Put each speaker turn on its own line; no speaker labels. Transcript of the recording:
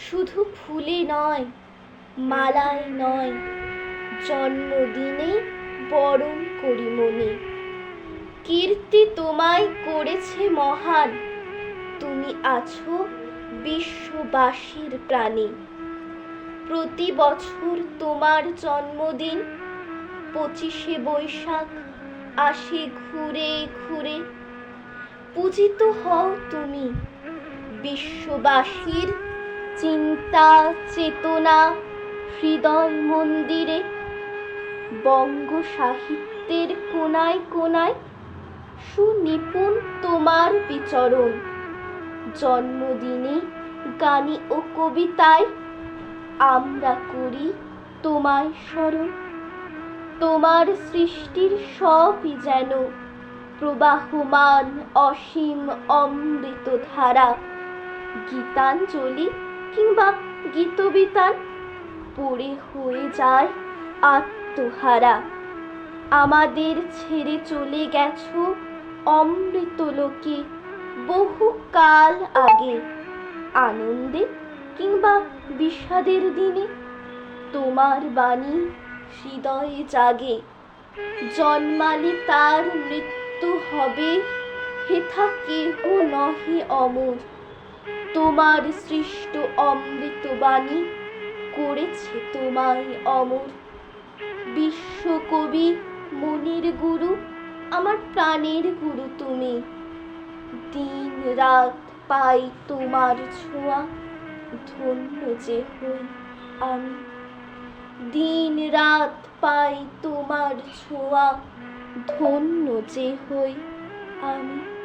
শুধু ফুলে নয়, মালায় নয়, জন্মদিনে বরণ করি মনে। কীর্তি তোমায় করেছে মহান, তুমি আছো বিশ্ববাসীর প্রাণে। প্রতি বছর তোমার জন্মদিন 25শে বৈশাখ আসে ঘুরে ঘুরে। পূজিত হও তুমি বিশ্ববাসীর চিন্তা চেতনা হৃদয় মন্দিরে। বঙ্গ সাহিত্যের কোনায় কোনায় সুনিপুণ তোমার বিচরণ। জন্মদিনে গানে ও কবিতায় আমরা করি তোমায় স্মরণ। তোমার সৃষ্টির সবই যেন প্রবাহমান অসীম অমৃত ধারা। গীতাঞ্জলি কিংবা গীতবিতান পড়ে হয়ে যায় আত্মহারা। আমাদের ছেড়ে চলে গেছো অমৃত লোকে বহু কাল আগে। আনন্দে কিংবা বিষাদের দিনে তোমার বাণী হৃদয়ে জাগে। জন্মালে তার মৃত্যু হবে, হেথা কেহ নহে অমর। তোমার সৃষ্ট অমৃত বাণী করেছে তোমায় অমর। বিশ্বকবি মনির গুরু, আমার প্রাণের গুরু তুমি। দিন রাত পাই তোমার ছোঁয়া, ধন্য যে হই আমি। দিন রাত পাই তোমার ছোঁয়া, ধন্য যে হই আমি।